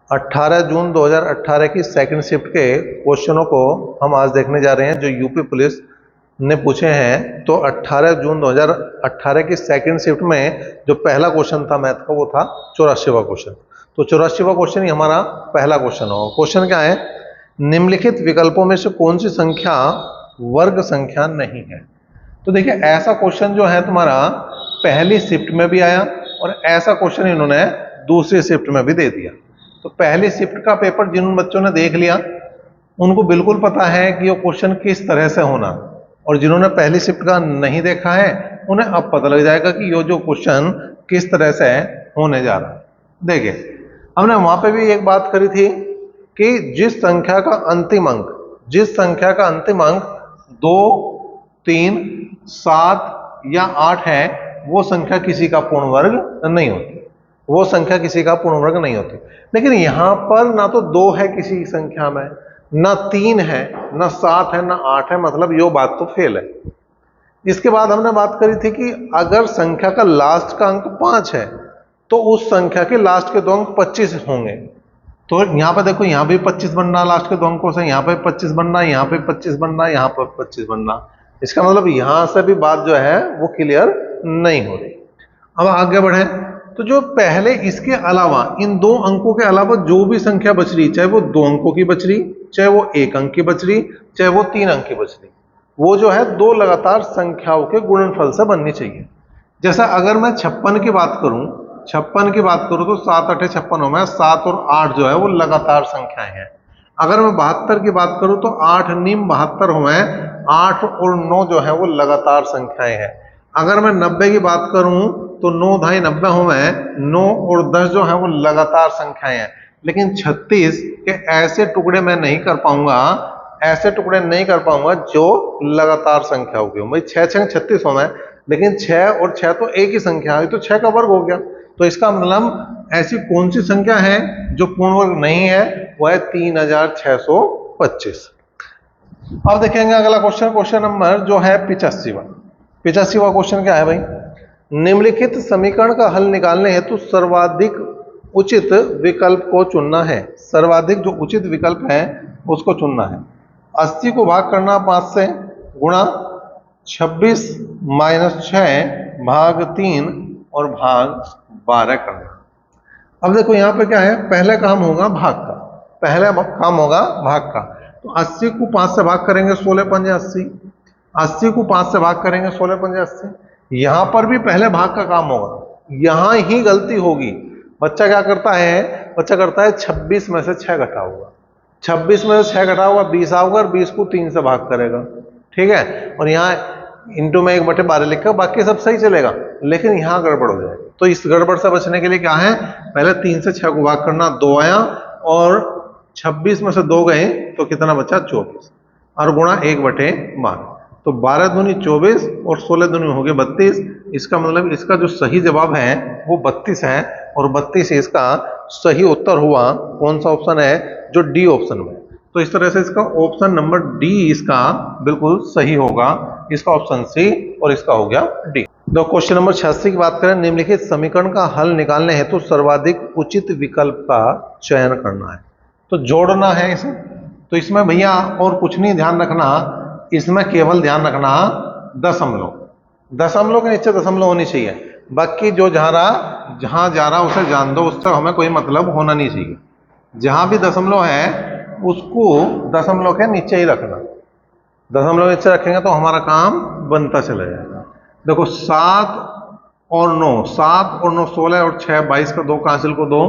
18 जून 2018 की second shift के क्वेश्चनों को हम आज देखने जा रहे हैं जो यूपी पुलिस ने पूछे हैं। तो 18 जून 2018 की सेकंड शिफ्ट में जो पहला क्वेश्चन था मैथ का वो था 84वां क्वेश्चन। तो 84वां क्वेश्चन ही हमारा पहला क्वेश्चन होगा। क्वेश्चन क्या है, निम्नलिखित विकल्पों में से कौन सी संख्या वर्ग संख्या नहीं है। तो देखिए ऐसा क्वेश्चन जो है तुम्हारा पहली शिफ्ट में भी आया और ऐसा क्वेश्चन इन्होंने दूसरी शिफ्ट में भी दे दिया। तो पहली शिफ्ट का पेपर जिन बच्चों ने देख लिया उनको बिल्कुल पता है कि ये क्वेश्चन किस तरह से होना, और जिन्होंने पहली शिफ्ट का नहीं देखा है उन्हें अब पता लग जाएगा कि ये जो क्वेश्चन किस तरह से होने जा रहा है। देखिए हमने वहां पे भी एक बात करी थी कि जिस संख्या का अंतिम अंक 2, 3, 7 या 8 है वो संख्या किसी का पूर्ण वर्ग नहीं होती, वो संख्या किसी का पूर्ण वर्ग नहीं होती। लेकिन यहां पर ना तो 2 है किसी संख्या में, ना 3 है, ना 7 है, ना 8 है, मतलब ये बात तो फेल है। इसके बाद हमने बात करी थी कि अगर संख्या का लास्ट का अंक 5 है तो उस संख्या के लास्ट के 2 अंक 25 होंगे। तो यहां पर देखो यहां भी 25 बनना लास्ट के 2 अंकों से, यहां पे 25 बनना, यहां पे 25 बनना, यहां पर 25 बनना। इसका मतलब यहां से भी बात जो है वो क्लियर नहीं हो रही। अब आगे बढ़े तो जो पहले इसके अलावा इन 2 अंकों के अलावा जो भी संख्या बच रही, चाहे वो 2 अंकों की बच रही, चाहे वो 1 अंक की बच रही, चाहे वो 3 अंक की बच रही, वो जो है 2 लगातार संख्याओं के गुणनफल से बननी चाहिए। जैसा अगर मैं 56 की बात करूं, 56 की बात करूं तो 7 8 56 हो, 7 और 8 जो है वो लगातार संख्याएं हैं। अगर मैं 72 की बात करूं तो 8 नीम 72 हो, 8 और 9 जो है वो लगातार संख्याएं हैं। अगर मैं 90 की बात करूं तो 9 ढाई 90 हो, 9 और 10 जो है वो लगातार संख्याएं हैं। लेकिन 36 के ऐसे टुकड़े मैं नहीं कर पाऊंगा, ऐसे टुकड़े नहीं कर पाऊंगा जो लगातार संख्या होगी। भाई 6 6 36 हो, लेकिन 6 और 6 तो एक ही संख्या है, तो 6 का वर्ग हो गया। तो इसका मतलब ऐसी कौन सी संख्या है जो पूर्ण वर्ग नहीं है, वह है 3625। अब देखेंगे अगला क्वेश्चन, क्वेश्चन नंबर जो है 85वां क्वेश्चन क्या है भाई, निम्नलिखित समीकरण का हल निकालने हेतु सर्वाधिक उचित विकल्प को चुनना है। सर्वाधिक जो उचित विकल्प है उसको चुनना है। 80 को भाग करना 5 से, गुणा 26 - 6 भाग 3 और भाग 12 करना। अब देखो यहां पे क्या है, पहले काम होगा भाग का, पहला काम होगा भाग का। तो 80 को 5 से भाग करेंगे 16 पंजे 80, 80 को 5 से भाग करेंगे 16 पंजे 80। यहां पर भी पहले भाग का काम होगा, यहां ही गलती होगी। बच्चा क्या करता है, बच्चा करता है 26 में से 6 घटा होगा, 26 में से 6 घटा होगा 20 आओगा और 20 को 3 से भाग करेगा, ठीक है। और यहाँ इंटू में 1/12 लिखा, बाकी सब सही चलेगा, लेकिन यहाँ गड़बड़ हो जाएगी। तो इस गड़बड़ से बचने के लिए क्या है, पहले 3 से 6 को भाग करना, 2 आया और 26 में से 2 गए तो कितना बचा 24, और गुणा 1/12। तो 12 दूनी 24 और 16 दूनी हो गए 32। इसका मतलब इसका जो सही जवाब है वो 32 है, और 32 इसका सही उत्तर हुआ। कौन सा ऑप्शन है, जो डी ऑप्शन में। तो इस तरह से इसका ऑप्शन नंबर डी इसका बिल्कुल सही होगा, इसका ऑप्शन सी और इसका हो गया डी। तो क्वेश्चन नंबर 86 की बात करें, निम्नलिखित समीकरण का हल निकालने हेतु तो सर्वाधिक उचित विकल्प का चयन करना है। तो जोड़ना है इसे, तो इसमें भैया और कुछ नहीं ध्यान रखना, इसमें केवल ध्यान रखना दशमलव, दशमलव के नीचे दशमलव होनी चाहिए। बाकी जो जहां जा रहा उसे जान दो, उससे हमें कोई मतलब होना नहीं चाहिए। जहां भी दशमलव है उसको दशमलव के नीचे ही रखना, दशमलव नीचे रखेंगे तो हमारा काम बनता चला जाएगा। देखो 7 और 9, 7 और 9 16 और 6 22 का 2 का हासिल को 2,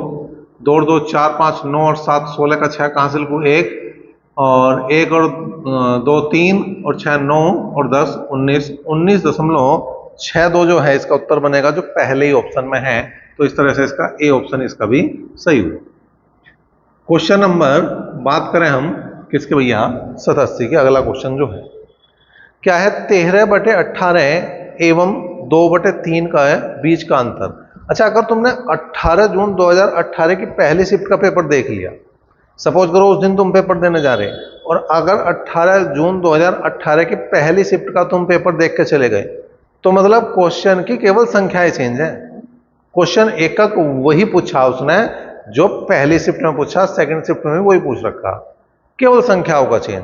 2 और 2 4 5 9 और 7 16 का 6 का हासिल को 1, और 1 और 2 3 और 6 9 और 10 19, 19.62 जो है इसका उत्तर बनेगा, जो पहले ही ऑप्शन में है। तो इस तरह से इसका ए ऑप्शन इसका भी सही हुआ। क्वेश्चन नंबर बात करें हम किसके भैया, 87 के। अगला क्वेश्चन जो है क्या है, 13/18 एवं 2/3 का है बीच का अंतर। अच्छा, अगर तुमने 18 जून 2018 की पहली शिफ्ट का पेपर देख लिया, सपोज करो उस दिन तुम पेपर देने जा रहे हैं, और अगर 18 जून 2018 की पहली शिफ्ट का तुम पेपर देख के चले गए, तो मतलब क्वेश्चन की केवल संख्याएं चेंज है। क्वेश्चन एकक वही पूछा उसने जो पहली शिफ्ट में पूछा, सेकंड शिफ्ट में वही पूछ रखा, केवल संख्याओं का चयन।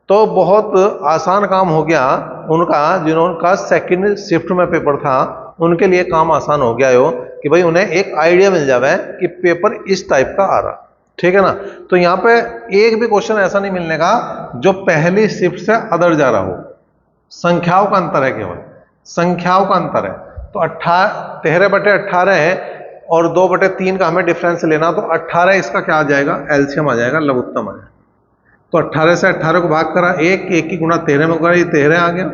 तो बहुत आसान काम हो गया उनका, जिनका सेकंड शिफ्ट में पेपर था उनके लिए काम आसान हो गया हो कि भाई उन्हें एक आइडिया मिल जावे कि पेपर इस टाइप का आ रहा, ठीक है ना। तो यहाँ पे एक भी क्वेश्चन ऐसा नहीं मिलने का जो पहली शिफ्ट से अदर जा रहा हो। संख्याओं का अंतर है, केवल संख्याओं का अंतर है। तो 13/18 है और 2/3 का हमें डिफरेंस लेना, तो 18 इसका क्या आ जाएगा, एलसीएम आ जाएगा, लघुत्तम आ जाएगा। तो 18 से 18 को भाग करा, एक की गुणा 13 में करा, ये 13 आ गया,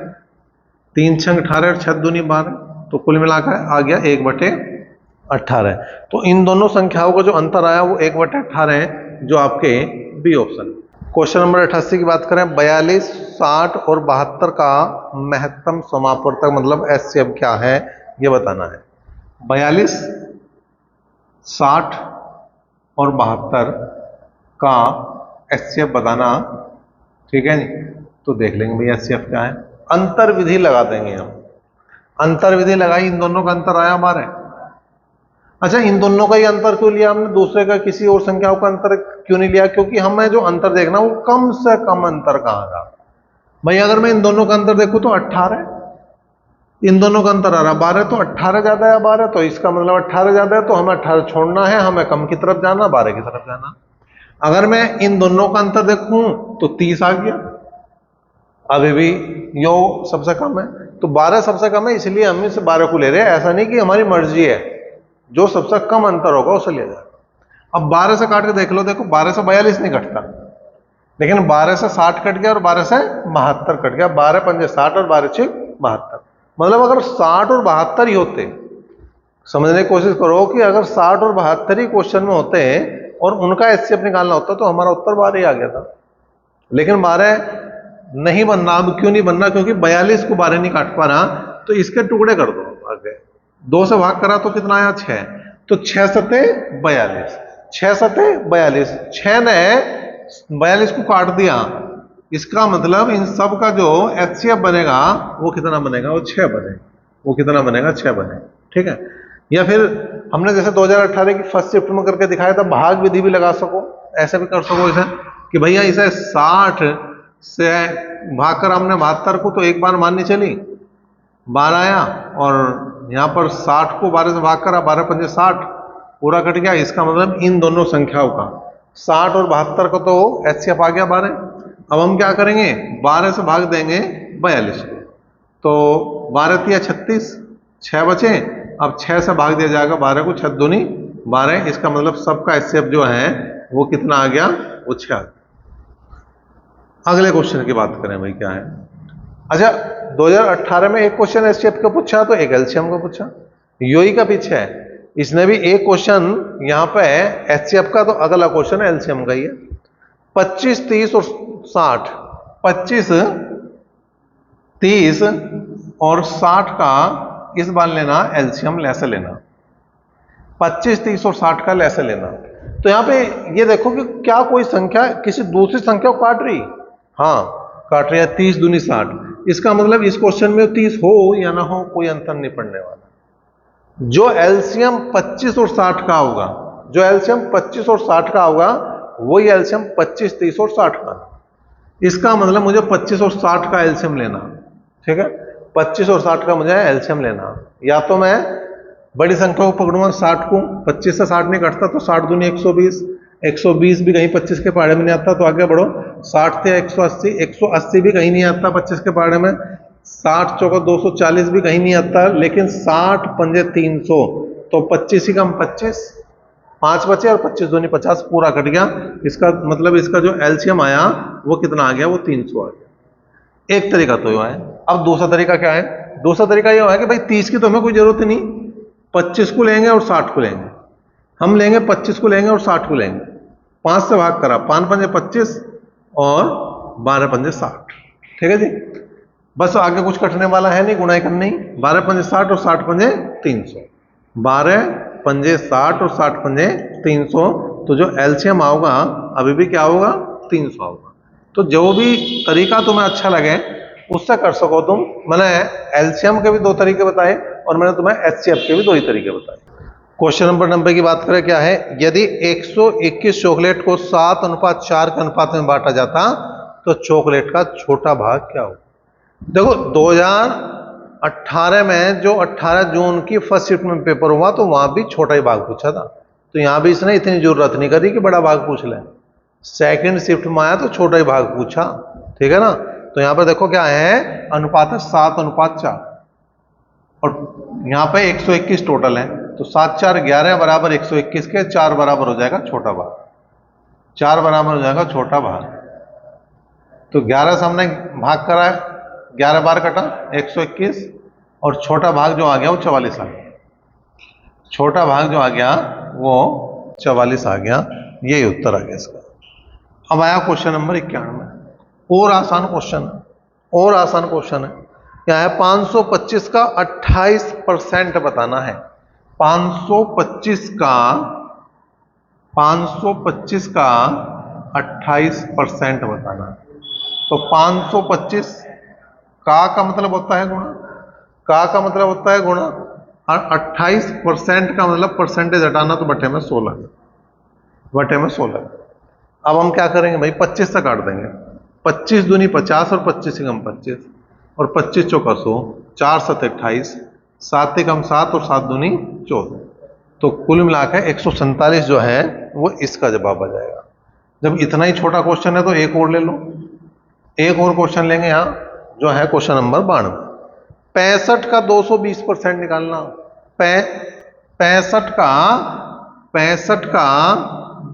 3 छंग 18 और 6 दूनी 12, तो कुल मिलाकर आ गया 1/18। तो इन दोनों संख्याओं का जो अंतर आया वो 1/18 है, जो आपके बी ऑप्शन। क्वेश्चन नंबर 88 की बात करें, 42, 60 और 72 का महत्तम समापवर्तक मतलब एचसीएफ क्या है, ये बताना है। 42, 60 और 72 का एचसीएफ बताना, ठीक है जी। तो देख लेंगे भाई एचसीएफ क्या है, अंतर विधि लगा देंगे हम। अंतर विधि लगाई, इन दोनों का अंतर आया हमारे। अच्छा, इन दोनों का ही अंतर क्यों लिया हमने, दूसरे का किसी और संख्याओं का अंतर क्यों नहीं लिया, क्योंकि हमें जो अंतर देखना वो कम से कम अंतर कहाँ का। भाई अगर मैं इन दोनों का अंतर देखूं तो 18, इन दोनों का अंतर आ रहा 12, तो 18 ज्यादा है 12, तो इसका मतलब 18 ज्यादा है, तो हमें 18 छोड़ना है, हमें कम की तरफ जाना, 12 की तरफ जाना। अगर मैं इन दोनों का अंतर देखूं तो 30 आ गया, अभी भी योग सबसे कम है, तो 12 सबसे कम है, इसलिए हम इस 12 को ले रहे हैं। ऐसा नहीं कि हमारी मर्जी है, जो सबसे कम अंतर होगा उसे ले जाए। अब 12 से काट के देख लो, देखो 12 से 42 नहीं कटता, लेकिन 12 से 60 कट गया और 12 से 72 कट गया, 12 पंजे 60 और 12 6 72। मतलब अगर 60 और 72 ही होते, समझने की कोशिश करो कि अगर 60 और 72 ही क्वेश्चन में होते और उनका एचसीएफ निकालना होता तो हमारा उत्तर 12 ही आ गया था। लेकिन 12 नहीं बनना। अब क्यों नहीं बनना, क्योंकि 42 को 12 नहीं काट पा रहा, तो इसके टुकड़े कर दो आगे, 2 से भाग करा तो कितना आया 6, तो 6 सते 42, 6 सते 42, 6 ने 42 को काट दिया, इसका मतलब इन सब का जो एचसीएफ बनेगा वो कितना बनेगा, वो 6 बने, वो कितना बनेगा 6 बने, ठीक है। या फिर हमने जैसे 2018 की फर्स्ट शिफ्ट में करके दिखाया था, भाग विधि भी लगा सको, ऐसे भी कर सको इसे कि भैया इसे 60 से भाग कर हमने 72 को, तो एक बार माननी चली 12 आया, और यहाँ पर 60 को 12 से भाग करा, 12 पंजे 60 पूरा कट गया। इसका मतलब इन दोनों संख्याओं का 60 और 72 का तो एचसीएफ आ गया 12। अब हम क्या करेंगे, 12 से भाग देंगे 42 को, तो 12 तिया 36, 6 बचे। अब 6 से भाग दिया जाएगा 12 को, 6 दूनी 12, इसका मतलब सबका एचसीएफ जो है वो कितना आ गया, वो 6 आ गया। अगले क्वेश्चन की बात करें भाई, क्या है। अच्छा, 2018 में एक क्वेश्चन एचसीएफ का पूछा, तो एक एलसीएम का पूछा, यूई का पीछे है, इसने भी एक क्वेश्चन यहाँ पे एचसीएफ का, तो अगला क्वेश्चन एलसीएम का ही है। 25, 30 और 60, 25, 30 और 60 का इस बार लेना एलसीएम लेसे लेना, 25, 30 और 60 का लेसे लेना। तो यहाँ पे ये देखो कि क्या कोई संख्या किसी दूसरी संख्या को काट रही, हाँ काट रही है, 30 दूनी 60, इसका मतलब इस क्वेश्चन में 30 हो या ना हो कोई अंतर नहीं पड़ने वाला। जो एलसीएम 25 और 60 का होगा, जो एलसीएम 25 और 60 का होगा वही एलसीएम 25, 30 और 60 का। इसका मतलब मुझे 25 और 60 का एलसीएम लेना, ठीक है, 25 और 60 का मुझे एलसीएम लेना। या तो मैं बड़ी संख्या को पकड़ूंगा 60 को, 25 से 60 नहीं कटता, तो 60 दूनी 120, 120 भी कहीं 25 के पहाड़े में नहीं आता, तो आगे बढ़ो, 60 थे 180, 180 भी कहीं नहीं आता 25 के पहाड़े में, 60 चौका 240 भी कहीं नहीं आता, लेकिन 60 पंजे 300, तो 25 ही कम 25, 5 बचे और 25 दूनी 50, पूरा कट गया। इसका मतलब इसका जो एलसीएम आया वो कितना आ गया, वो 300 आ गया। एक तरीका तो यह है। अब दूसरा तरीका क्या है, दूसरा तरीका यह है कि भाई 30 की तो हमें कोई जरूरत ही नहीं, 25 को लेंगे और 60 को लेंगे, हम लेंगे 25 को लेंगे और 60 को लेंगे, 5 से भाग करा, 5 पंजे 25 और 12 पंजे 60, ठीक है जी। बस आगे कुछ कटने वाला है नहीं, गुणाई करनी, 12 पंजे 60 और 60 पंजे 300, 12 पंजे 60 और 60 पंजे 300, तो जो एलसीएम आओगा अभी भी क्या होगा, 300 होगा। तो जो भी तरीका तुम्हें अच्छा लगे उससे कर सको तुम। मैंने एलसीएम के भी 2 तरीके बताए और मैंने तुम्हें एचसीएफ के भी 2 ही तरीके बताए। क्वेश्चन नंबर 90 की बात करें, क्या है, यदि 121 चॉकलेट को 7:4 के अनुपात में बांटा जाता तो चॉकलेट का छोटा भाग क्या हो। देखो 2018 में जो 18 जून की फर्स्ट शिफ्ट में पेपर हुआ तो वहां भी छोटा ही भाग पूछा था, तो यहां भी इसने इतनी जरूरत नहीं करी कि बड़ा भाग पूछ ले। सेकंड शिफ्ट में आया तो छोटा ही भाग पूछा, ठीक है ना। तो यहां पर देखो क्या है, अनुपात है 7:4 और यहां पे 121 टोटल है, तो 7 4 11 बराबर 121 के 4 बराबर हो जाएगा छोटा भाग, 4 बराबर हो जाएगा छोटा भाग। तो 11 से हमने भाग करा है, 11 बार कटा 121 और छोटा भाग जो आ गया वो 44 आ गया, छोटा भाग जो आ गया वो 44 आ गया। यही उत्तर आ गया इसका। अब आया क्वेश्चन नंबर 91, और आसान क्वेश्चन है, और आसान क्वेश्चन है। क्या है, 525 का 28% बताना है। 525 का 28% बताना है। तो 525 का मतलब होता है गुणा, का मतलब होता है गुणा, और 28% का मतलब परसेंटेज हटाना, तो बटे में 16, बटे में 16। अब हम क्या करेंगे भाई, 25 से काट देंगे, 25 दूनी 50 और 25 से कम 25 और 25 चौका 100, 4 7 28, 7 से कम 7 और 7 दूनी 14, तो कुल मिलाकर 147 जो है वो इसका जवाब आ जाएगा। जब इतना ही छोटा क्वेश्चन है तो एक और ले लो, एक और क्वेश्चन लेंगे यहां जो है क्वेश्चन नंबर 92। 65 का 220% निकालना। 65 का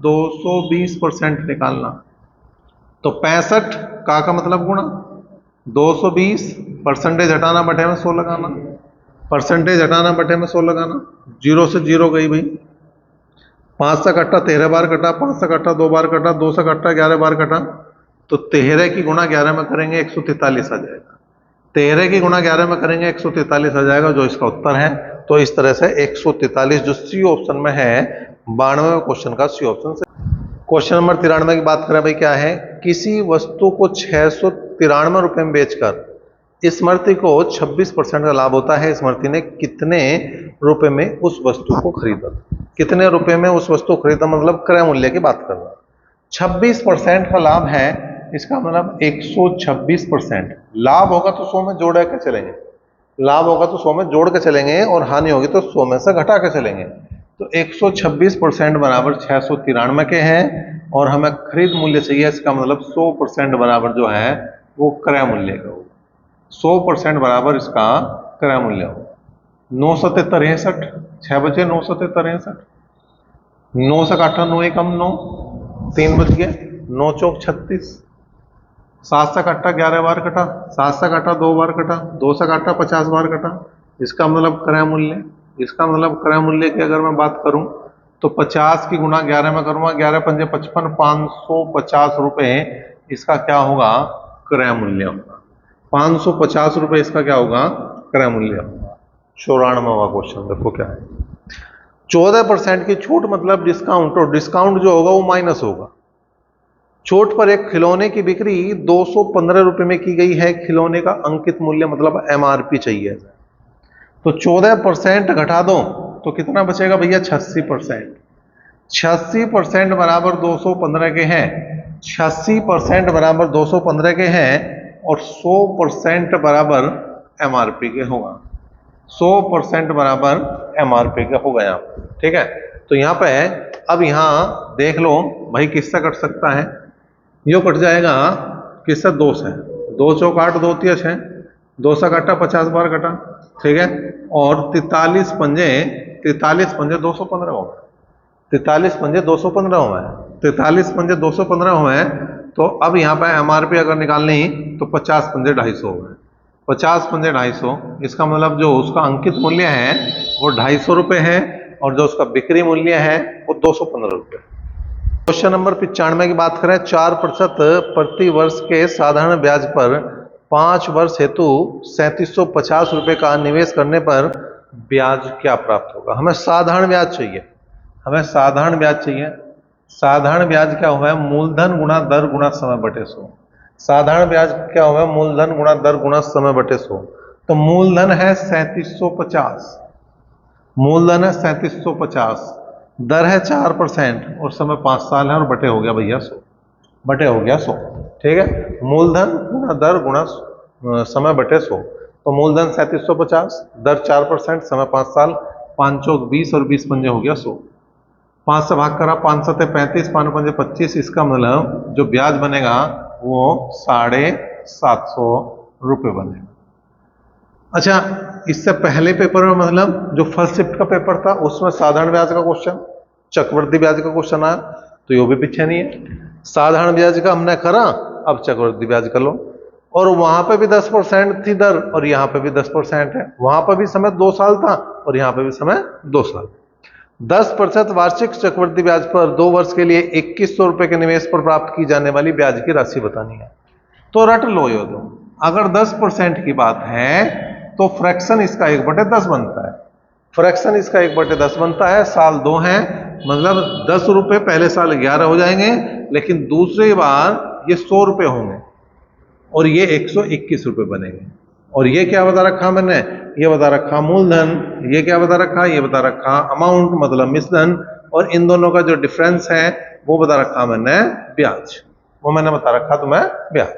220% निकालना। तो 65 का मतलब गुणा 220, परसेंटेज हटाना बटे में 100 लगाना, परसेंटेज हटाना बटे में 100 लगाना, 0 से 0 गई भाई, 5 से कट्टा 13 बार कटा, 5 से कट्टा 2 बार कटा, 2 से कट्टा 11 बार कटा, तो 13 की गुणा 11 में करेंगे 143 आ जाएगा। 13 की गुणा 11 में करेंगे 143 आ जाएगा, जो इसका उत्तर है। तो इस तरह से 143 जो सी ऑप्शन में है, 92वें क्वेश्चन का सी ऑप्शन से। क्वेश्चन नंबर 93 की बात करें भाई, क्या है, किसी वस्तु को 693 रुपए में बेचकर स्मृति को 26% का लाभ होता है। स्मृति ने कितने रुपए में उस वस्तु को खरीदा। कितने रुपए में उस वस्तु को खरीदा मतलब क्रय मूल्य की बात कर रहा हूं। 26% का लाभ है, इसका मतलब 126%। लाभ होगा तो 100 में जोड़ के चलेंगे, लाभ होगा तो 100 में जोड़ के चलेंगे और हानि होगी तो 100 में से घटा के चलेंगे। तो 126% बराबर 693 के हैं और हमें खरीद मूल्य चाहिए, इसका मतलब 100% बराबर जो है वो क्रय मूल्य का होगा। 100% बराबर इसका क्रय मूल्य होगा। 9 7 63, 6 बचे 9 7 63, 9 से काटा 9 एकम 9, 3 बच गए, 9 चौक 36, 7 से काटा 11 बार कटा, 7 से काटा 2 बार कटा, 2 से काटा 50 बार कटा, इसका मतलब क्रय मूल्य। इसका मतलब क्रय मूल्य की अगर मैं बात करूं तो 50 की गुणा 11 में करूंगा, 11 पंजे 55, 550 रुपए इसका क्या होगा, क्रय मूल्य होगा। 550 रुपए इसका क्या होगा, क्रय मूल्य होगा। 94वां क्वेश्चन देखो क्या है, 14% की छूट मतलब डिस्काउंट, और डिस्काउंट जो होगा वो माइनस होगा। छूट पर एक खिलौने की बिक्री 215 रुपए में की गई है। खिलौने का अंकित मूल्य मतलब एमआरपी चाहिए, तो 14% घटा दो तो कितना बचेगा भैया, 86%। 86% बराबर 215 के हैं, 86% बराबर 215 के हैं और 100% बराबर एमआरपी के होगा। 100% बराबर एमआरपी का होगा यहाँ, ठीक है। तो यहाँ पे अब यहाँ देख लो भाई किससे कट सकता है, यो कट जाएगा किससे, 2 से। 2 चौक 8, 2 तिया 6, 2 से काटा 50 बार कटा, ठीक है। और 43 पंजे 215 हो गए, 43 पंजे 215 हुए, 43 पंजे 215 हुए। तो अब यहाँ पे एमआरपी अगर निकालनी तो 50 पंजे 250 हो गए, 50 पंजे 250। इसका मतलब जो उसका अंकित मूल्य है वो 250 रुपये है और जो उसका बिक्री मूल्य है वो 215 रुपये। क्वेश्चन नंबर 95 की बात करें, 4% प्रति वर्ष के साधारण ब्याज पर 5 वर्ष हेतु 3750 रुपये का निवेश करने पर ब्याज क्या प्राप्त होगा। हमें साधारण ब्याज चाहिए, हमें साधारण ब्याज चाहिए। साधारण ब्याज क्या हुआ है, मूलधन गुणा दर गुणा समय बटे 100। साधारण ब्याज क्या हुआ है, मूलधन गुणा दर गुणा समय बटे 100। तो मूलधन है 3750, मूलधन है 3750, दर है 4% और समय 5 साल है और बटे हो गया भैया 100, बटे हो गया 100। ठीक है, मूलधन गुना दर गुना समय बटे 100। तो मूलधन 3750, दर 4%, समय 5 साल, 5 चौक 20 और 20 पंजे हो गया 100। 5 से भाग करा, 5 सत्ते 35, 5 पंजे 25। इसका मतलब जो ब्याज बनेगा वो 750 रुपये बनेगा। अच्छा, इससे पहले पेपर में मतलब जो फर्स्ट शिफ्ट का पेपर था उसमें साधारण ब्याज का क्वेश्चन, चक्रवृद्धि ब्याज का क्वेश्चन आया, तो ये भी पीछे नहीं है। साधारण ब्याज का हमने करा, अब चक्रवृद्धि ब्याज कर लो। और वहां पे भी 10% थी दर और यहाँ पे भी 10% है। वहां पर भी समय 2 साल था और यहाँ पे भी समय 2 साल। 10% वार्षिक चक्रवृद्धि ब्याज पर 2 वर्ष के लिए 2100 रुपए के निवेश पर प्राप्त की जाने वाली ब्याज की राशि बतानी है। तो रट लो ये दो। अगर 10% की बात है तो फ्रैक्शन इसका 1/10 बनता है, फ्रैक्शन इसका 1/10 बनता है। साल 2 है, मतलब 10 रुपए पहले साल 11 हो जाएंगे, लेकिन दूसरी बार ये 100 रुपए होंगे और ये 121 रुपए बनेंगे। और ये क्या बता रखा मैंने, ये बता रखा मूलधन, ये क्या बता रखा, ये बता रखा अमाउंट मतलब मिश्रण, और इन दोनों का जो डिफरेंस है वो बता रखा मैंने ब्याज, वो मैंने बता रखा तुम्हें ब्याज।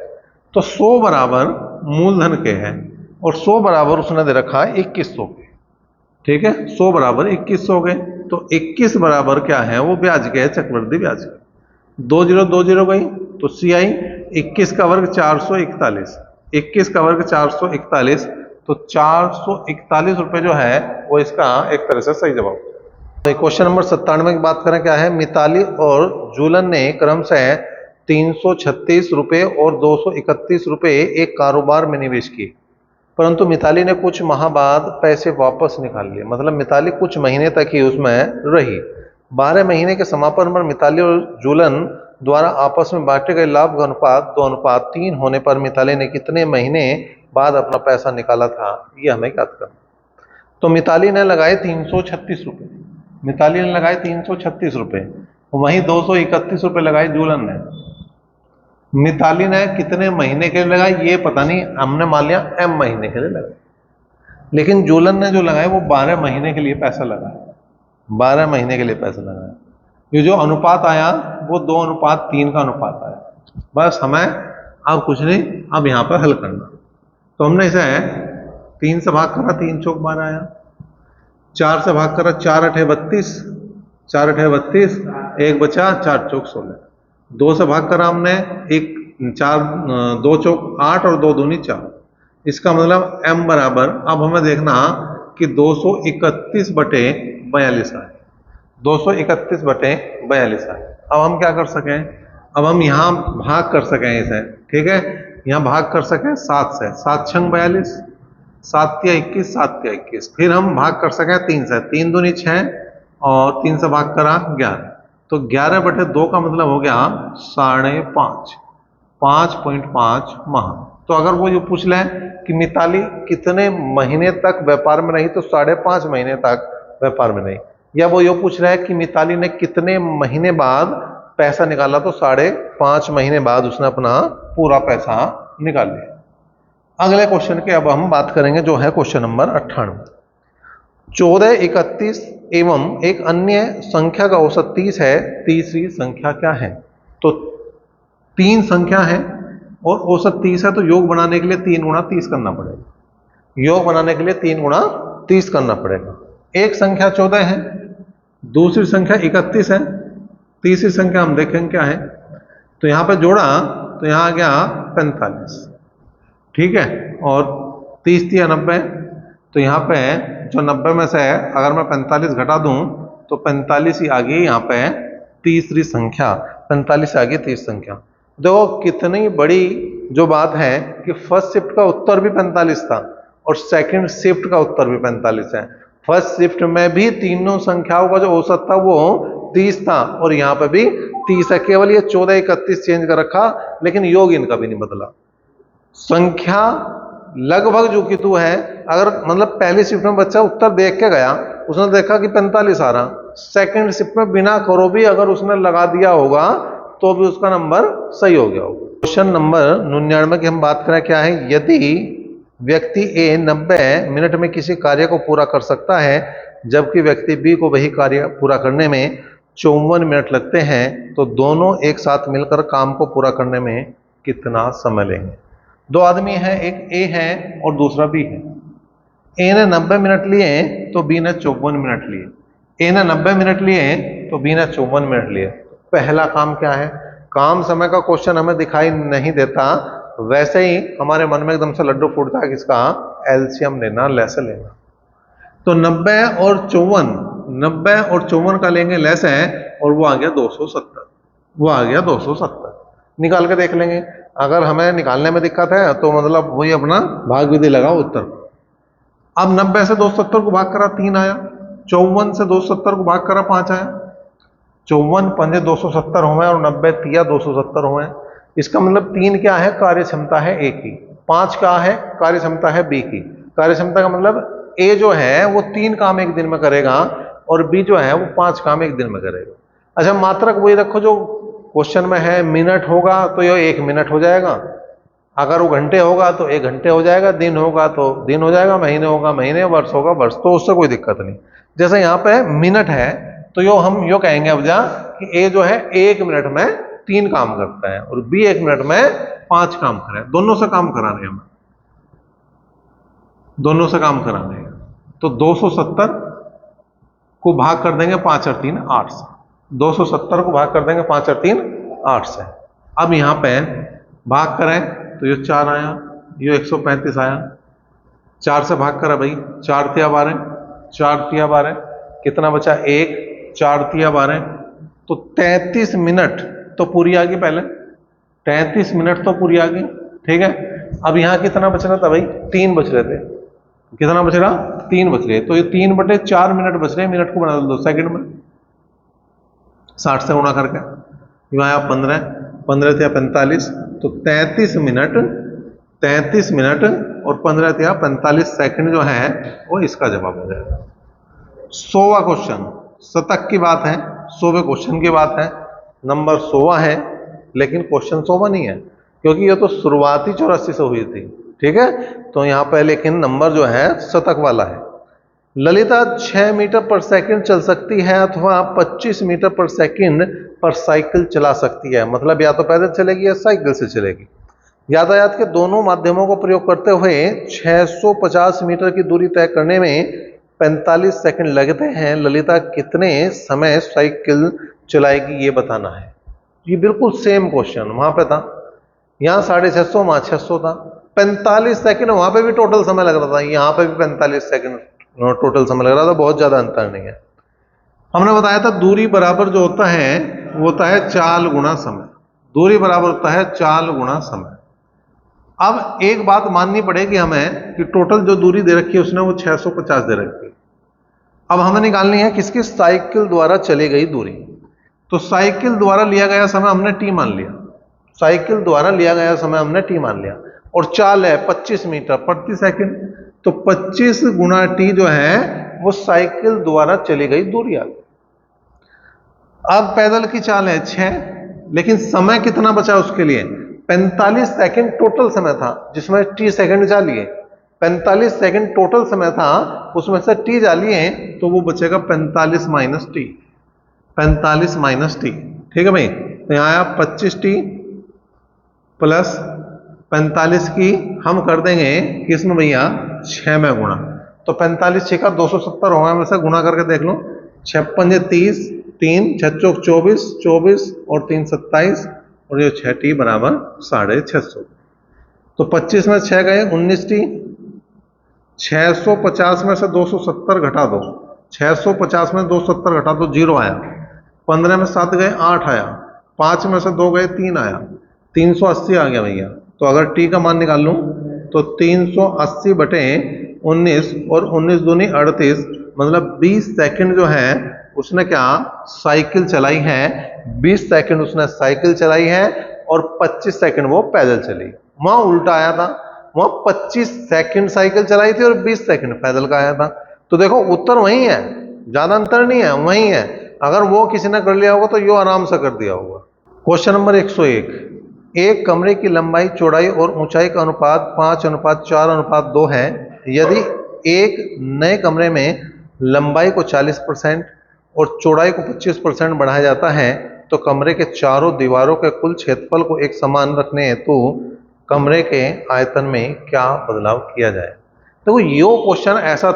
तो 100 बराबर मूलधन के हैं और 100 बराबर उसने दे रखा है 2100 के। ठीक है, 100 बराबर 2100 के, तो 21 बराबर क्या है, वो ब्याज के है, चक्रवृद्धि ब्याज के। 2 जीरो 2 जीरो गई तो सी आई, 21 का वर्ग 441, 21 का वर्ग 441, तो 441 रुपए जो है वो इसका एक तरह से सही जवाब। क्वेश्चन नंबर 97 की बात करें, क्या है, मिताली और जूलन ने क्रमशः 336 रुपए और 231 रुपए एक कारोबार में निवेश किए, परंतु मिताली ने कुछ माह बाद पैसे वापस निकाल लिए। मतलब मिताली कुछ महीने तक ही उसमें रही। 12 महीने के समापन पर मिताली और जूलन द्वारा आपस में बांटे गए लाभ का अनुपात 2:3 होने पर मिताली ने कितने महीने बाद अपना पैसा निकाला था, ये हमें याद करना। तो मिताली ने लगाए 336 रुपए, मिताली ने लगाए 336 रुपए, वहीं 231 रुपए लगाए जूलन ने। मिताली ने कितने महीने के लिए लगाए ये पता नहीं, हमने मान लिया m महीने के लिए लगाए, लेकिन जूलन ने जो लगाए वो 12 महीने के लिए पैसा लगाया, 12 महीने के लिए पैसा लगाया। ये जो अनुपात आया वो 2:3 का अनुपात आया। बस हमें अब कुछ नहीं, अब यहाँ पर हल करना। तो हमने इसे 3 से भाग करा, 3 चौक 12 आया, 4 से भाग करा, 4 अठे 32, 4 अठे 32, 1 बचा, 4 चौक 16, 2 से भाग करा हमने, 2 चौक 8 और 2 दूनी 4। इसका मतलब m बराबर, अब हमें देखना कि 231 बटे 42 आए, 231 बटे 42 आए। अब हम क्या कर सकें, अब हम यहाँ भाग कर सकें इसे, ठीक है, यहाँ भाग कर सकें 7 से, 7 छंग 42, 7 तिया 21, 7 तिया 21। फिर हम भाग कर सकें 3 से, 3 दूनी 6 और 3 से भाग करा 11, तो 11 बटे 2 का मतलब हो गया 5.5, 5.5 माह। तो अगर वो ये पूछ लें कि मिताली कितने महीने तक व्यापार में रही, तो 5.5 महीने तक व्यापार में रही। या वो ये पूछ रहा है कि मिताली ने कितने महीने बाद पैसा निकाला, तो 5.5 महीने बाद उसने अपना पूरा पैसा निकाल लिया। अगले क्वेश्चन के अब हम बात करेंगे, जो है क्वेश्चन नंबर 98। 14, 31 एवं एक अन्य संख्या का औसत 30 है, तीसरी संख्या क्या है। तो 3 संख्या है और औसत 30 है, तो योग बनाने के लिए 3 गुणा 30 करना पड़ेगा, योग बनाने के लिए 3 गुणा 30 करना पड़ेगा। एक संख्या 14 है, दूसरी संख्या 31 है, तीसरी संख्या हम देखेंगे क्या है। तो यहां पे जोड़ा तो यहां आ गया 45, ठीक है, और 30 तिया 90, तो यहाँ पे जो 90 में से अगर मैं 45 घटा दूं तो 45 ही आ गई यहाँ पे तीसरी संख्या, 45 आ गई तीसरी संख्या। देखो कितनी बड़ी जो बात है कि फर्स्ट शिफ्ट का उत्तर भी 45 था और सेकंड शिफ्ट का उत्तर भी 45 है। फर्स्ट शिफ्ट में भी तीनों संख्याओं का जो औसत था वो 30 था और यहाँ पे भी 30 है, केवल ये 14, 31 चेंज कर रखा, लेकिन योग इनका भी नहीं बदला। संख्या लगभग जो कि तू है, अगर मतलब पहली शिफ्ट में बच्चा उत्तर देख के गया, उसने देखा कि 45 आ रहा, सेकंड शिफ्ट में बिना करो भी अगर उसने लगा दिया होगा तो भी उसका नंबर सही हो गया होगा। क्वेश्चन नंबर 99 की हम बात करें, क्या है, यदि व्यक्ति ए 90 मिनट में किसी कार्य को पूरा कर सकता है जबकि व्यक्ति बी को वही कार्य पूरा करने में 54 मिनट लगते हैं, तो दोनों एक साथ मिलकर काम को पूरा करने में कितना समय लेंगे? दो आदमी हैं, एक ए है और दूसरा बी है। ए ने 90 मिनट लिए तो बी ने 54 मिनट लिए। ए ने 90 मिनट लिए तो बी ने 54 मिनट लिए। पहला काम क्या है? काम समय का क्वेश्चन हमें दिखाई नहीं देता, वैसे ही हमारे मन में एकदम से लड्डू फूटता है किसका? एलसीएम लेना, लैसे लेना। तो 90 और 54 का लेंगे लैसे और वो आ गया 270। वो आ गया 270। निकाल के देख लेंगे। अगर हमें निकालने में दिक्कत है तो मतलब वही अपना भाग विधि लगाओ उत्तर। अब 90 से 270 को भाग करा 3 आया, 54 से 270 को भाग करा 5 आया। 54 पंजे 270 हुए और 90 तिया 270 हुए। इसका मतलब 3 क्या है? कार्य क्षमता है ए की। 5 क्या है? कार्य क्षमता है बी की। कार्य क्षमता का मतलब ए जो है वो 3 काम एक दिन में करेगा और बी जो है वो 5 काम एक दिन में करेगा। अच्छा, मात्रक वही रखो जो क्वेश्चन में है। मिनट होगा तो ये 1 मिनट हो जाएगा, अगर वो घंटे होगा तो 1 घंटे हो जाएगा, दिन होगा तो दिन हो जाएगा, महीने होगा महीने, वर्ष होगा वर्ष। तो उससे कोई दिक्कत नहीं। जैसे यहाँ पे मिनट है तो यो हम यो कहेंगे अब जा कि ए जो है 1 मिनट में 3 काम करता है और बी 1 मिनट में 5 काम करे। दोनों से काम कराने हमें, दोनों से काम कराने हैं। तो 270 को भाग कर देंगे 5 और 3 8 से। 270 को भाग कर देंगे 5 और 3 8 से। अब यहाँ पे भाग करें तो ये 4 आया, ये 135 आया। 4 से भाग करा भाई, 4 तिया 12, 4 तिया 12, कितना बचा? 1, 4 तिया 12, तो 33 मिनट तो पूरी आ गई। पहले 33 मिनट तो पूरी आ गई, ठीक है। अब यहाँ कितना बच रहा था भाई? 3 बच रहे थे। कितना बच रहा? 3 बच रहे। तो ये 3/4 मिनट बच रहे। मिनट को बना दो सेकंड में, 60 से गुणा करके। यहाँ आया 15, 15 तिया 45, तो 33 मिनट, 33 मिनट और 15 तिया 45 सेकंड जो है वो इसका जवाब हो जाएगा। 100वां क्वेश्चन, शतक की बात है, 100वें क्वेश्चन की बात है। नंबर 100वां है लेकिन क्वेश्चन 100वां नहीं है, क्योंकि ये तो शुरुआती 84 से हुई थी, ठीक है। तो यहाँ पे लेकिन नंबर जो है शतक वाला है। ललिता 6 मीटर पर सेकंड चल सकती है अथवा 25 मीटर पर सेकंड पर साइकिल चला सकती है। मतलब या तो पैदल चलेगी या साइकिल से चलेगी। यातायात के दोनों माध्यमों को प्रयोग करते हुए 650 मीटर की दूरी तय करने में 45 सेकंड लगते हैं। ललिता कितने समय साइकिल चलाएगी ये बताना है। ये बिल्कुल सेम क्वेश्चन वहां पे था, यहाँ 650, वहां 600 था। 45 सेकंड वहां पे भी टोटल समय लग रहा था, यहाँ पे भी 45 सेकंड टोटल समय लग रहा था। बहुत ज्यादा अंतर नहीं है। हमने बताया था दूरी बराबर जो होता है वो होता है चाल गुणा समय। दूरी बराबर होता है चाल गुणा समय। अब एक बात माननी पड़ेगी हमें कि टोटल जो दूरी दे रखी है उसने वो 650 दे रखी है। अब हमें निकालनी है किसकी? साइकिल द्वारा चली गई दूरी। तो साइकिल द्वारा लिया गया समय हमने टी मान लिया। साइकिल द्वारा लिया गया समय हमने टी मान लिया और चाल है 25 मीटर प्रति सेकंड। तो 25 गुणा टी जो है वो साइकिल द्वारा चली गई दूरी आ गई। अब पैदल की चाल है 6, लेकिन समय कितना बचा उसके लिए? 45 सेकंड टोटल समय था, जिसमें टी सेकंड जा लिए। 45 सेकंड टोटल समय था, उसमें से टी जा लिए तो वो बचेगा 45 माइनस टी। 45 माइनस टी, ठीक है भाई। तो यहाँ आया 25 टी प्लस 45 की हम कर देंगे किसमें भैया? 6 में गुणा। तो 45 6 का 270 होगा, में से गुणा करके देख लो। 6 पंजे 30, 3 6 चौक 24, 24 और 3 27 और ये 6 टी बराबर 650। तो 25 में 6 गए 19 टी। 650 में से 270 घटा दो, 650 में 270 घटा दो 0 आया। 15 में 7 गए 8 आया। 5 में से 2 गए 3 आया। 380 आ गया भैया। तो अगर टी का मान निकाल लूं तो 380 बटे 19 और 19 दूनी 38, मतलब 20 सेकंड जो है उसने क्या साइकिल चलाई है। 20 सेकंड उसने साइकिल चलाई है और 25 सेकंड वो पैदल चली। वहां उल्टा आया था, वहां 25 सेकंड साइकिल चलाई थी और 20 सेकंड पैदल का आया था। तो देखो उत्तर वही है, ज्यादा अंतर नहीं है, वही है। अगर वो किसी ने कर लिया होगा तो यो आराम से कर दिया होगा। क्वेश्चन नंबर 101, एक कमरे की लंबाई चौड़ाई और ऊंचाई का अनुपात 5:4:2 है। यदि एक नए कमरे में लंबाई को 40% और चौड़ाई को 25% बढ़ाया जाता है तो कमरे के चारों दीवारों के कुल क्षेत्रफल को एक समान रखने हेतु कमरे के आयतन में क्या बदलाव किया जाए। तो यो क्वेश्चन ऐसा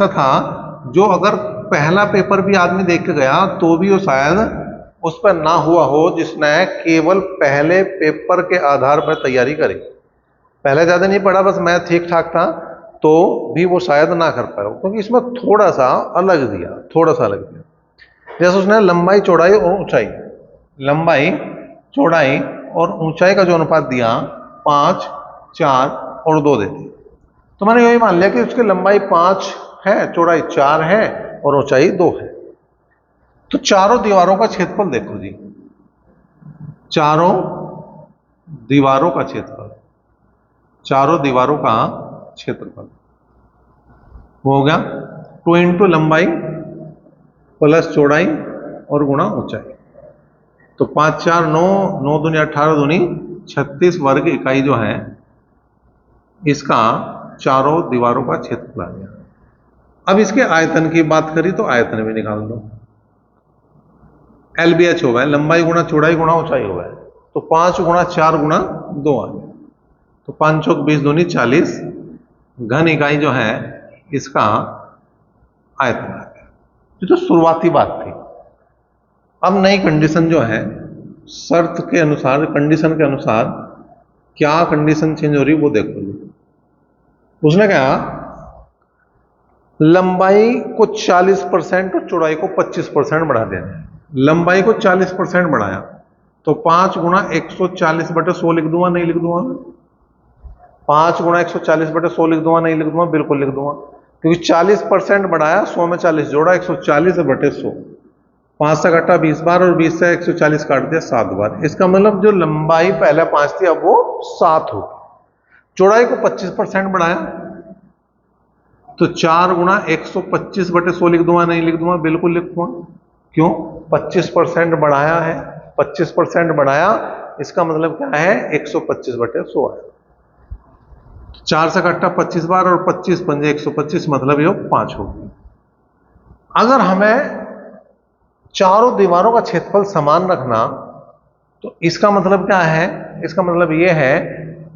था जो अगर पहला पेपर भी आदमी देख के गया तो भी वो शायद उस पर ना हुआ हो जिसने केवल पहले पेपर के आधार पर तैयारी करी, पहले ज्यादा नहीं पढ़ा, बस मैं ठीक ठाक था, तो भी वो शायद ना कर पाए, क्योंकि इसमें थोड़ा सा अलग दिया। जैसे उसने लंबाई चौड़ाई और ऊंचाई का जो अनुपात दिया 5, 4 और 2 देते, तो मैंने यही मान लिया कि उसकी लंबाई 5 है, चौड़ाई 4 है और ऊंचाई 2 है। तो चारों दीवारों का क्षेत्रफल देखो जी, चारों दीवारों का क्षेत्रफल वो हो गया 2 इंटू लंबाई प्लस चौड़ाई और गुणा ऊंचाई। तो 5, 4, 9, 9 दूनी 18 दूनी 36 वर्ग इकाई जो है इसका चारों दीवारों का क्षेत्रफल आ गया। अब इसके आयतन की बात करी तो आयतन भी निकाल दो। LBH हो गया, लंबाई गुणा चौड़ाई गुणा ऊंचाई हो गया, तो 5 गुणा 4 गुणा 2 आ गया। तो 5 चौक 20 दूनी 40 घन इकाई जो है इसका आयतन आ गया। ये तो शुरुआती बात थी। अब नई कंडीशन जो है, शर्त के अनुसार, कंडीशन के अनुसार क्या कंडीशन चेंज हो रही वो देखो। उसने कहा लंबाई को 40% और चौड़ाई को 25% बढ़ा देना है। लंबाई को 40% बढ़ाया तो 5 गुणा 140/100 लिख दूंगा, नहीं लिख दूंगा? 5 गुणा 140/100 लिख दूंगा, नहीं लिख दूंगा? बिल्कुल लिख दूंगा, क्योंकि 40% बढ़ाया, 100 में 40 जोड़ा, 140/100। 5 से घटा 20 बार और 20 से 140 काट दिया 7 बार। इसका मतलब जो लंबाई पहले 5 थी अब वो 7 होगी। चौड़ाई को 25% बढ़ाया तो 4 गुणा 125/100 लिख दूंगा, नहीं लिख दूंगा? बिल्कुल लिख दूंगा। क्यों? 25% बढ़ाया है, 25% बढ़ाया, इसका मतलब क्या है? 125/100 है। 4 से कट्टा 25 बार और 25 पंजे 125, मतलब ये 5 होगी। अगर हमें चारों दीवारों का क्षेत्रफल समान रखना तो इसका मतलब क्या है? इसका मतलब यह है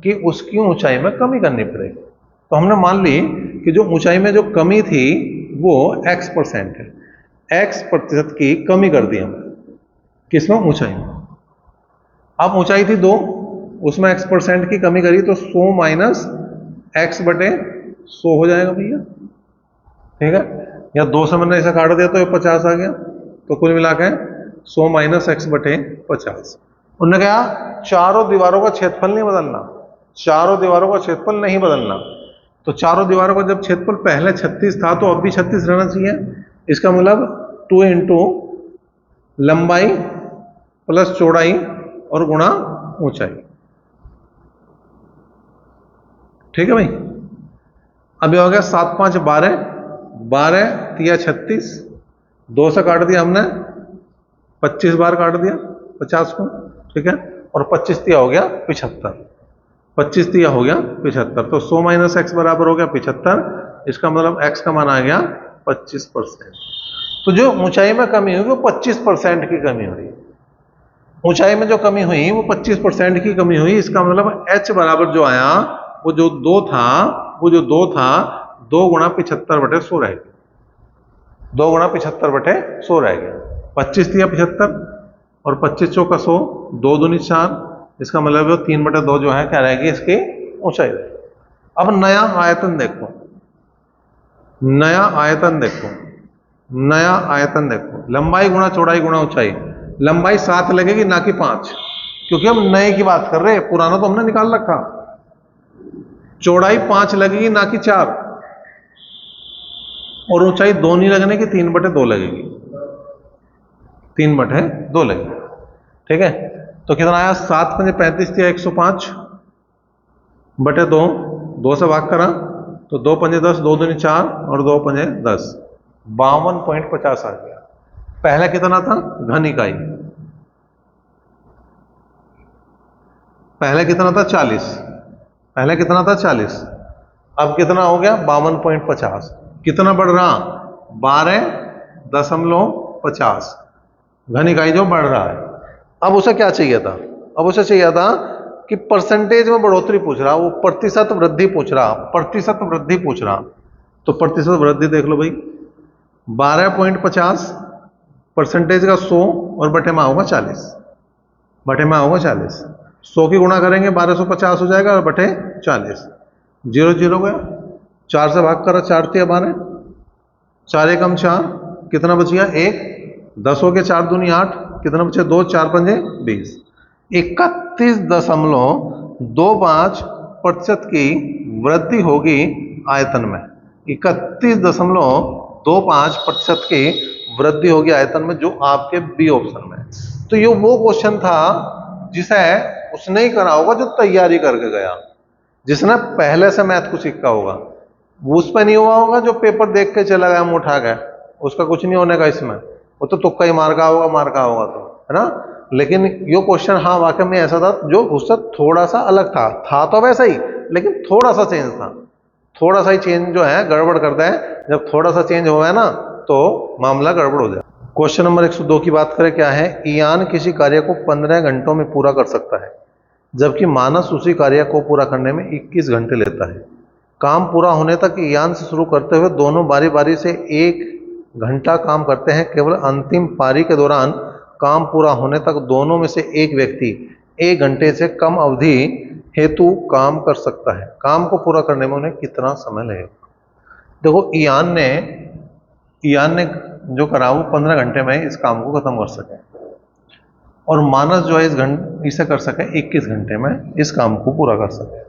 कि उसकी ऊंचाई में कमी करनी पड़ेगी। तो हमने मान ली कि जो ऊंचाई में जो कमी थी वो x% है, x% की कमी कर दी हमने, किसमें? ऊंचाई में। अब ऊंचाई थी 2, उसमें x% की कमी करी तो 100 माइनस x/100 हो जाएगा भैया, ठीक है? या 2 से मैंने ऐसा काट दिया तो ये 50 आ गया, तो कुल मिला के 100 माइनस x/50। उन्होंने कहा चारों दीवारों का क्षेत्रफल नहीं बदलना, चारों दीवारों का क्षेत्रफल नहीं बदलना। तो चारों दीवारों का जब क्षेत्रफल पहले 36 था तो अब भी 36 रहना चाहिए। इसका मतलब 2 इंटू लंबाई प्लस चौड़ाई और गुणा ऊंचाई, ठीक है भाई? अब ये हो गया 7, 5, 12, 12 तिया 36, 2 से काट दिया हमने, 25 बार काट दिया 50 को, ठीक है? और 25 तिया हो गया 75, 25 तिया हो गया 75, तो 100 माइनस x बराबर हो गया 75। इसका मतलब x का मान आ गया 25%। तो जो ऊंचाई में कमी हुई वो 25% की कमी हुई। ऊंचाई में जो कमी हुई वो 25% की कमी हुई। इसका मतलब h बराबर जो आया वो जो 2 था, 2 गुणा 75/100 रह गया, 2 गुणा 75/100 रह गया। 25 दिया 75 और 25 चौका 100, 2 दूनी 4, इसका मतलब 3/2 जो है क्या रहेगी? इसकी ऊंचाई रहेगी। अब नया आयतन देखो, लंबाई गुणा चौड़ाई गुणा ऊंचाई। लंबाई 7 लगेगी ना कि 5, क्योंकि हम नए की बात कर रहे हैं, पुराना तो हमने निकाल रखा। चौड़ाई 5 लगेगी ना कि 4, और ऊंचाई 2 नहीं लगने की, 3/2 लगेगी, 3/2 लगेगी, ठीक है? तो कितना आया? 7 पंजे 35 या 105/2, 2 से भाग करा तो 2 पंजे 10, 2 दूनी 4 और 2 पंजे 10, 52.50 आ गया। पहले कितना था? घन इकाई, पहले कितना था? 40, पहले कितना था? 40, अब कितना हो गया? 52.50। कितना बढ़ रहा, 12.50 घन इकाई जो बढ़ रहा है। अब उसे क्या चाहिए था, अब उसे चाहिए था कि परसेंटेज में बढ़ोतरी पूछ रहा, वो प्रतिशत वृद्धि पूछ रहा, प्रतिशत वृद्धि पूछ रहा। तो प्रतिशत वृद्धि देख लो भाई, 12.50 परसेंटेज का 100 और बटे में होगा 40, बटे में होगा 40, 100 की गुणा करेंगे 1250 हो जाएगा और बटे 40, 0 0 गया, 4 से भाग करा, 4 × 12, 4 एकम 4, कितना बच गया 1, 10 हो गया, 4 दूनी 8, कितना बचे 2, 4 पंजे 20, 31.25% की वृद्धि होगी आयतन में, 31.25% की वृद्धि होगी आयतन में, जो आपके बी ऑप्शन में। तो ये वो क्वेश्चन था जिसे उसने ही करा होगा जो तैयारी करके गया, जिसने पहले से मैथ को सीखा होगा। वो उस पर नहीं हुआ होगा जो पेपर देख के चला गया, मुंह उठा गया, उसका कुछ नहीं होने का इसमें, वो तो तुक्का ही मार का होगा, तो है ना। लेकिन ये क्वेश्चन हाँ वाकई में ऐसा था जो उससे थोड़ा सा अलग था तो वैसा ही, लेकिन थोड़ा सा चेंज था। थोड़ा सा ही चेंज जो है गड़बड़ करता है, जब थोड़ा सा चेंज हुआ है ना तो मामला गड़बड़ हो जाए। क्वेश्चन नंबर 102 की बात करें, क्या है, ईयान किसी कार्य को 15 घंटों में पूरा कर सकता है, जबकि मानस उसी कार्य को पूरा करने में 21 घंटे लेता है। काम पूरा होने तक ईयान से शुरू करते हुए दोनों बारी बारी से 1 घंटा काम करते हैं। केवल अंतिम पारी के दौरान काम पूरा होने तक दोनों में से एक व्यक्ति 1 घंटे से कम अवधि हेतु काम कर सकता है। काम को पूरा करने में उन्हें कितना समय लगेगा। देखो ईयान ने जो करा वो 15 घंटे में इस काम को खत्म कर सके, और मानस जो है इसे कर सके 21 घंटे में इस काम को पूरा कर सके।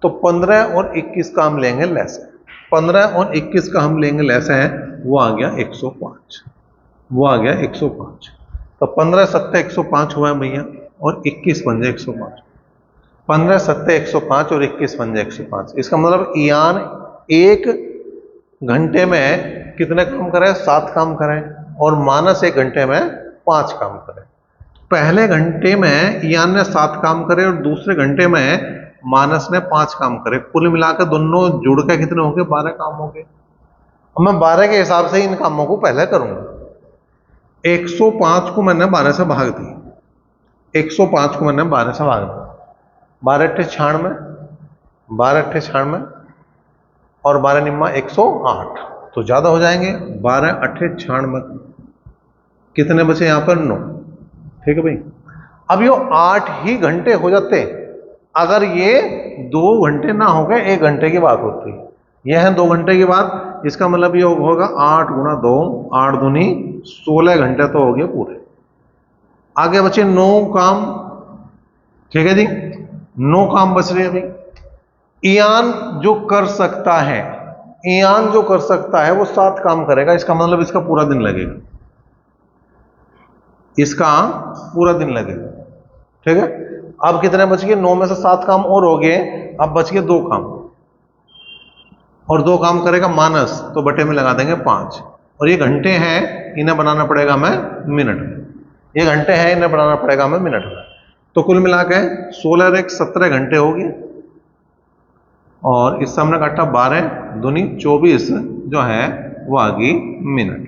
तो 15 और 21 का हम लेंगे लेस, 15 और 21 का हम लेंगे लेस है, वो आ गया 105, वो आ गया 105। तो 15 7 105 हुआ है भैया, और 21 पंजे 105, 15 7 105 और 21 पंजे 105। इसका मतलब ईयान 1 घंटे में कितने काम करें, 7 काम करें, और मानस 1 घंटे में 5 काम करें। पहले घंटे में ईयान ने 7 काम करे और दूसरे घंटे में मानस ने 5 काम करे, कुल मिलाकर दोनों जुड़ के कितने हो गए, 12 काम हो गए। अब मैं 12 के हिसाब से इन कामों को पहले करूंगा। 105 को मैंने 12 से भाग दी, 105 को मैंने 12 से भाग दिया, 12 अट्ठे 96, 12 अट्ठे 96 और 12 निम्मा 108, तो ज्यादा हो जाएंगे। 12 अट्ठे 96, कितने बचे यहां पर 9, ठीक है भाई। अब ये 8 ही घंटे हो जाते अगर ये 2 घंटे ना हो गए, 1 घंटे की बात होती। ये है 2 घंटे की बात, इसका मतलब ये होगा 8 गुणा 2, 8 दूनी 16 घंटे तो हो गए पूरे। आगे बचे 9 काम, ठीक है जी, 9 काम बच रहे अभी। ईयान जो कर सकता है, ईयान जो कर सकता है वो 7 काम करेगा, इसका मतलब इसका पूरा दिन लगेगा, इसका पूरा दिन लगेगा, ठीक है। अब कितने बच गए, 9 में से 7 काम और हो गए, अब बच गए 2 काम, और 2 काम करेगा मानस, तो बटे में लगा देंगे 5, और ये घंटे हैं, इन्हें बनाना पड़ेगा हमें मिनट में, ये घंटे हैं, इन्हें बनाना पड़ेगा हमें मिनट में। तो कुल मिला के 16 और 1 17 घंटे हो गए, और इससे हमने काटा 12 दूनी 24 जो है वो आ गई मिनट।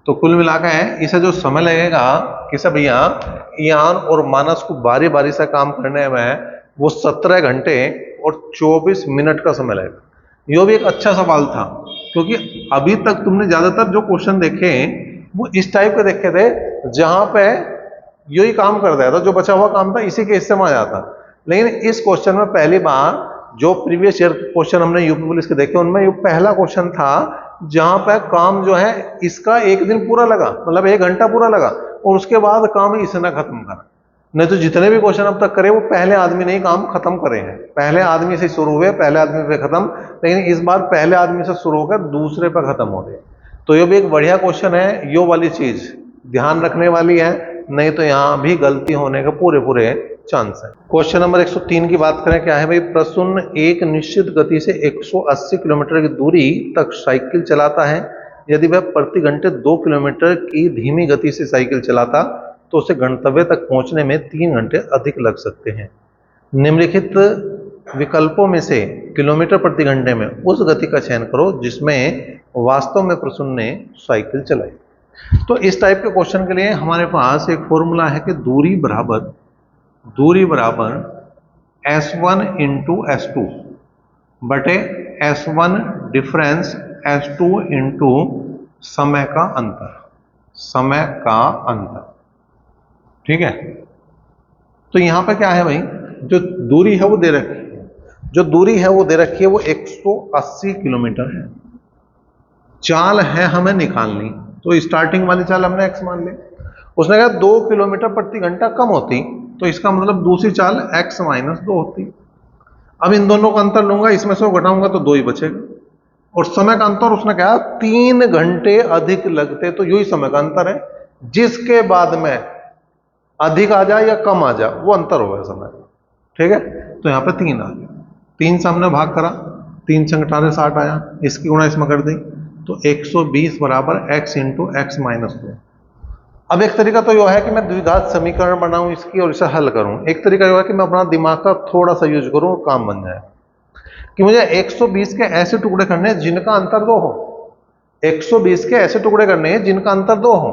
तो कुल मिलाकर इसे जो समय लगेगा किसे भैया, ईयान और मानस को बारी बारी से काम करने में, वो 17 घंटे और 24 मिनट का समय लगेगा। यह भी एक अच्छा सवाल था, क्योंकि अभी तक तुमने ज्यादातर जो क्वेश्चन देखे वो इस टाइप के देखे थे, जहां पे यही काम कर दिया था, जो बचा हुआ काम था इसी के हिस्से में आ जाता। लेकिन इस क्वेश्चन में पहली बार, जो प्रीवियस ईयर क्वेश्चन हमने यूपी पुलिस के देखे उनमें ये पहला क्वेश्चन था जहां पर काम जो है इसका 1 दिन पूरा लगा, मतलब 1 घंटा पूरा लगा, और उसके बाद काम इसने खत्म करा। नहीं तो जितने भी क्वेश्चन अब तक करे वो पहले आदमी ने ही काम खत्म करे हैं, पहले आदमी से शुरू हुए, पहले आदमी पे खत्म। लेकिन इस बार पहले आदमी से शुरू होकर दूसरे पर खत्म हो गए। तो ये भी एक बढ़िया क्वेश्चन है, यो वाली चीज ध्यान रखने वाली है, नहीं तो यहां भी गलती होने के पूरे पूरे चांस है। क्वेश्चन नंबर 103 की बात करें, क्या है भाई, प्रसून एक निश्चित गति से 180 किलोमीटर की दूरी तक साइकिल चलाता है। यदि वह प्रति घंटे 2 किलोमीटर की धीमी गति से साइकिल चलाता तो उसे गंतव्य तक पहुंचने में 3 घंटे अधिक लग सकते हैं। निम्नलिखित विकल्पों में से किलोमीटर प्रति घंटे में उस गति का चयन करो जिसमें वास्तव में प्रसून ने साइकिल चलाई। तो इस टाइप के क्वेश्चन के लिए हमारे पास एक फॉर्मूला है कि दूरी बराबर S1 इंटू S2 बटे S1 डिफरेंस S2 इंटू समय का अंतर। ठीक है, तो यहां पर क्या है भाई, जो दूरी है वो दे रखी है, वो 180 किलोमीटर है। चाल है हमें निकालनी, तो स्टार्टिंग वाली चाल हमने x मान ली। उसने कहा 2 किलोमीटर प्रति घंटा कम होती, तो इसका मतलब दूसरी चाल x माइनस 2 होती। अब इन दोनों का अंतर लूंगा, इसमें से वो घटाऊंगा तो 2 ही बचेगा। और समय का अंतर उसने कहा 3 घंटे अधिक लगते, तो यही समय का अंतर है। जिसके बाद में अधिक आ जाए या कम आ जाए वो अंतर होगा समय। ठीक है, तो यहां पे 3 आ गया। 3 से हमने भाग करा, 3 से 18 60 आया, इसकी गुणा इसमें कर दी, तो 120 बराबर x इंटू एक्स माइनस 2। अब एक तरीका तो यह है कि मैं द्विघात समीकरण बनाऊं इसकी और इसे हल करूं। एक तरीका यह है कि मैं अपना दिमाग का थोड़ा सा यूज करूं, काम बन जाए कि मुझे 120 के ऐसे टुकड़े करने हैं जिनका अंतर 2 हो। 120 के ऐसे टुकड़े करने हैं जिनका अंतर 2 हो।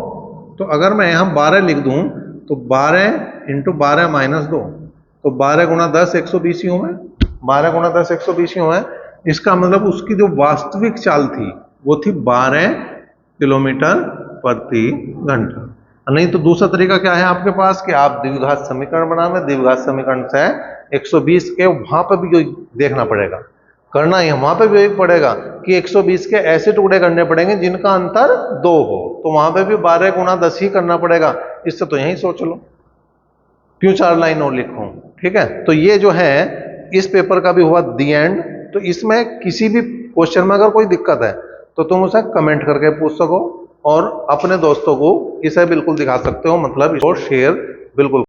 तो अगर मैं यहां 12 लिख दूं तो 12 इंटू 12 माइनस 2, तो 12 गुणा 10 120 ही हुए, 12 गुणा 10 120 ही हुए। इसका मतलब उसकी जो वास्तविक चाल थी वो थी 12 किलोमीटर प्रति घंटा। नहीं तो दूसरा तरीका क्या है आपके पास कि आप द्विघात समीकरण बनावे, द्विघात समीकरण से 120 के वहां पर भी देखना पड़ेगा, करना ही वहां पे भी पड़ेगा कि 120 के ऐसे टुकड़े करने पड़ेंगे जिनका अंतर 2 हो, तो वहां पे भी 12 गुणा 10 ही करना पड़ेगा। इससे तो यही सोच लो, क्यों 4 लाइन और लिखूं। ठीक है, तो ये जो है इस पेपर का भी हुआ दी एंड। तो इसमें किसी भी क्वेश्चन में अगर कोई दिक्कत है तो तुम उसे कमेंट करके पूछ सको और अपने दोस्तों को इसे बिल्कुल दिखा सकते हो, मतलब इसको शेयर बिल्कुल